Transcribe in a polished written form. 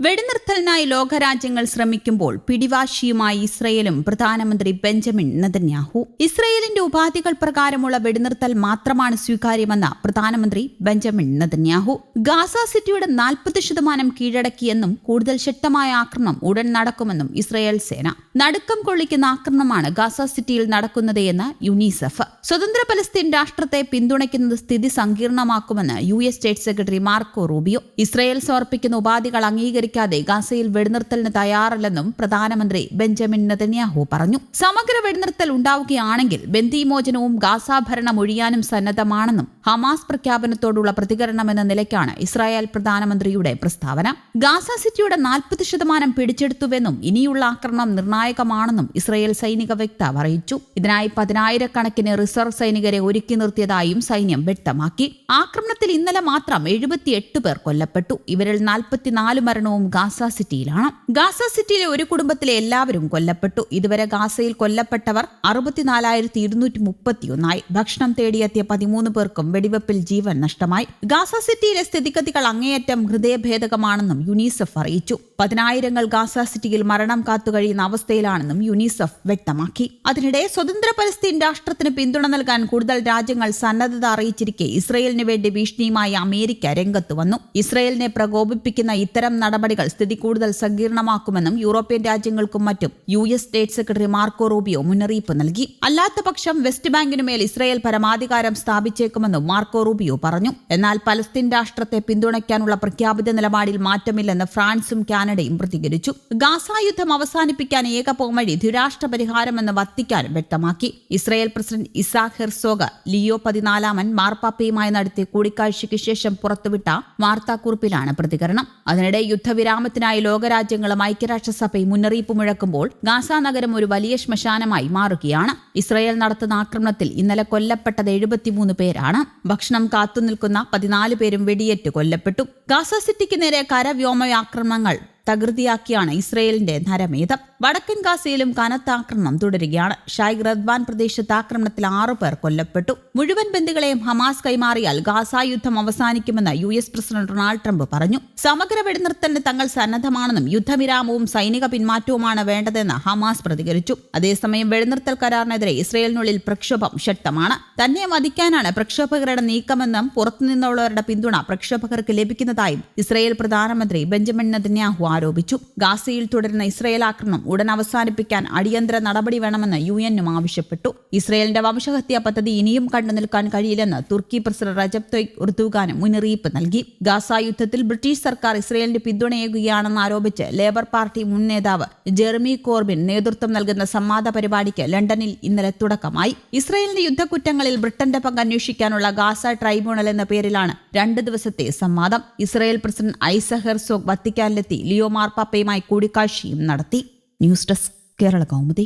വെടിനിർത്തലിനായി ലോകരാജ്യങ്ങൾ ശ്രമിക്കുമ്പോൾ പിടിവാശിയുമായി ഇസ്രയേലും പ്രധാനമന്ത്രി ബെഞ്ചമിൻ നെതന്യാഹു. ഇസ്രയേലിന്റെ ഉപാധികൾ പ്രകാരമുള്ള വെടിനിർത്തൽ മാത്രമാണ് സ്വീകാര്യമെന്ന് പ്രധാനമന്ത്രി ബെഞ്ചമിൻ നെതന്യാഹു. ഗാസ സിറ്റിയുടെ 40% കീഴടക്കിയെന്നും കൂടുതൽ ശക്തമായ ആക്രമണം ഉടൻ നടക്കുമെന്നും ഇസ്രയേൽ സേന. നടുക്കം കൊള്ളിക്കുന്ന ആക്രമണമാണ് ഗാസ സിറ്റിയിൽ നടക്കുന്നത് എന്ന് യുനിസെഫ്. സ്വതന്ത്ര പലസ്തീൻ രാഷ്ട്രത്തെ പിന്തുണയ്ക്കുന്നത് സ്ഥിതി സങ്കീർണമാക്കുമെന്ന് US state secretary Marco Rubio. Israel സമർപ്പിക്കുന്ന ഉപാധികൾ അംഗീകരിക്കാതെ ഗാസയിൽ വെടിനിർത്തലിന് തയ്യാറല്ലെന്നും പ്രധാനമന്ത്രി ബെഞ്ചമിൻ നെതന്യാഹു പറഞ്ഞു. സമഗ്ര വെടിനിർത്തൽ ഉണ്ടാവുകയാണെങ്കിൽ ബന്ദിമോചനവും ഗാസ ഭരണം ഒഴിയാനും സന്നദ്ധമാണെന്നും ഹമാസ് പ്രഖ്യാപനത്തോടുള്ള പ്രതികരണമെന്ന നിലയ്ക്കാണ് ഇസ്രായേൽ പ്രധാനമന്ത്രിയുടെ പ്രസ്താവന. ഗാസ സിറ്റിയുടെ 40% പിടിച്ചെടുത്തുവെന്നും ഇനിയുള്ള ആക്രമണം നിർണായകമാണെന്നും ഇസ്രായേൽ സൈനിക വക്താവ് അറിയിച്ചു. ഇതിനായി 10,000-കണക്കിന് റിസർവ് സൈനികരെ ഒരുക്കി നിർത്തിയതായും സൈന്യം വ്യക്തമാക്കി. ആക്രമണത്തിൽ ഇന്നലെ മാത്രം 78 പേർ കൊല്ലപ്പെട്ടു. ഇവരിൽ 44 മരണവും ഗാസ സിറ്റിയിലാണ്. ഗാസ സിറ്റിയിലെ ഒരു കുടുംബത്തിലെ എല്ലാവരും കൊല്ലപ്പെട്ടു. ഇതുവരെ ഗാസയിൽ കൊല്ലപ്പെട്ടവർ 64,231. ഭക്ഷണം തേടിയെത്തിയ 13 പേർക്കും വെടിവെപ്പിൽ ജീവൻ നഷ്ടമായി. ഗാസ സിറ്റിയിലെ സ്ഥിതിഗതികൾ അങ്ങേയറ്റം ഹൃദയഭേദകമാണെന്നും യുനിസെഫ് അറിയിച്ചു. 10,000 ഗാസ സിറ്റിയിൽ മരണം കാത്തുകഴിയുന്ന അവസ്ഥയിലാണെന്നും യുനിസെഫ് വ്യക്തമാക്കി. അതിനിടെ സ്വതന്ത്ര പലസ്തീൻ രാഷ്ട്രത്തിന് പിന്തുണ നൽകാൻ കൂടുതൽ രാജ്യങ്ങൾ സന്നദ്ധത അറിയിച്ചിരിക്കെ ഇസ്രയേലിന് വേണ്ടി ഭീഷണിയുമായി അമേരിക്ക രംഗത്ത് വന്നു. ഇസ്രയേലിനെ പ്രകോപിപ്പിക്കുന്ന ഇത്തരം നടപടികൾ സ്ഥിതി കൂടുതൽ സങ്കീർണമാക്കുമെന്നും യൂറോപ്യൻ രാജ്യങ്ങൾക്കും മറ്റും US state secretary Marco Rubio മുന്നറിയിപ്പ് നൽകി. അല്ലാത്തപക്ഷം വെസ്റ്റ് ബാങ്കിനുമേൽ ഇസ്രയേൽ പരമാധികാരം സ്ഥാപിച്ചേക്കുമെന്നും മാർക്കോ റൂബിയോ പറഞ്ഞു. എന്നാൽ പലസ്തീൻ രാഷ്ട്രത്തെ പിന്തുണയ്ക്കാനുള്ള പ്രഖ്യാപിത നിലപാടിൽ മാറ്റമില്ലെന്ന് ഫ്രാൻസും കാനഡയും പ്രതികരിച്ചു. ഗാസ യുദ്ധം അവസാനിപ്പിക്കാൻ ഏക പോംവഴി ദ്വിരാഷ്ട്ര പരിഹാരമെന്ന് വത്തിക്കാനും വ്യക്തമാക്കി. Israel president Isaac Herzog Leo 14 മാർപ്പാപ്പയുമായി നടത്തിയ കൂടിക്കാഴ്ചയ്ക്ക് ശേഷം പുറത്തുവിട്ട വാർത്താക്കുറിപ്പിലാണ് പ്രതികരണം. അതിനിടെ യുദ്ധവിരാമത്തിനായി ലോകരാജ്യങ്ങളും ഐക്യരാഷ്ട്രസഭയും മുന്നറിയിപ്പ് മുഴക്കുമ്പോൾ ഗാസ നഗരം ഒരു വലിയ ശ്മശാനമായി മാറുകയാണ്. ഇസ്രയേൽ നടത്തുന്ന ആക്രമണത്തിൽ ഇന്നലെ കൊല്ലപ്പെട്ടത് 73 പേരാണ്. ഭക്ഷണം കാത്തുനിൽക്കുന്ന 14 പേരും വെടിയേറ്റ് കൊല്ലപ്പെട്ടു. ഗാസ സിറ്റിക്ക് നേരെ കരവ്യോമ ആക്രമണങ്ങൾ തകൃതിയാക്കിയാണ് ഇസ്രയേലിന്റെ നരമേധം. വടക്കൻ ഗാസയിലും കനത്ത ആക്രമണം തുടരുകയാണ്. ഷൈഖ് റദ്വാൻ പ്രദേശത്ത് ആക്രമണത്തിൽ 6 പേർ കൊല്ലപ്പെട്ടു. മുഴുവൻ ബന്ദികളെയും ഹമാസ് കൈമാറിയാൽ ഗാസ യുദ്ധം അവസാനിക്കുമെന്ന് US പ്രസിഡന്റ് ഡൊണാൾഡ് ട്രംപ് പറഞ്ഞു. സമഗ്ര വെടിനിർത്തലിന് തങ്ങൾ സന്നദ്ധമാണെന്നും യുദ്ധവിരാമവും സൈനിക പിന്മാറ്റവുമാണ് വേണ്ടതെന്ന് ഹമാസ് പ്രതികരിച്ചു. അതേസമയം വെടിനിർത്തൽ കരാറിനെതിരെ ഇസ്രയേലിനുള്ളിൽ പ്രക്ഷോഭം ശക്തമാണ്. തന്നെ വധിക്കാനാണ് പ്രക്ഷോഭകരുടെ നീക്കമെന്നും പുറത്തുനിന്നുള്ളവരുടെ പിന്തുണ പ്രക്ഷോഭകർക്ക് ലഭിക്കുന്നതായും ഇസ്രയേൽ പ്രധാനമന്ത്രി ബെഞ്ചമിൻ നെതന്യാഹു ആരോപിച്ചു. ഗാസയിൽ തുടരുന്ന ഇസ്രയേൽ ആക്രമണം ഉടൻ അവസാനിപ്പിക്കാൻ അടിയന്തര നടപടി വേണമെന്ന് UN ആവശ്യപ്പെട്ടു. ഇസ്രയേലിന്റെ വംശഹത്യാ പദ്ധതി ഇനിയും കണ്ടുനിൽക്കാൻ കഴിയില്ലെന്ന് തുർക്കി പ്രസിഡന്റ് റജബ് തയ്യിപ് എർദോഗാനും മുന്നറിയിപ്പ് നൽകി. ഗാസ യുദ്ധത്തിൽ ബ്രിട്ടീഷ് സർക്കാർ ഇസ്രയേലിന് പിന്തുണയേകുകയാണെന്ന് ആരോപിച്ച് ലേബർ പാർട്ടി മുൻ നേതാവ് ജെറമി കോർബിൻ നേതൃത്വം നൽകുന്ന സംവാദ പരിപാടിക്ക് ലണ്ടനിൽ ഇന്നലെ തുടക്കമായി. ഇസ്രയേലിന്റെ യുദ്ധക്കുറ്റങ്ങളിൽ ബ്രിട്ടന്റെ പങ്ക് അന്വേഷിക്കാനുള്ള ഗാസ ട്രൈബ്യൂണൽ എന്ന പേരിലാണ് 2 ദിവസത്തെ സംവാദം. ഇസ്രയേൽ പ്രസിഡന്റ് ഐസക് ഹെർസോഗ് വത്തിക്കാനിലെത്തി ലിയോ മാർപ്പാപ്പയുമായി കൂടിക്കാഴ്ചയും നടത്തി. News desk Kerala Kaumudi.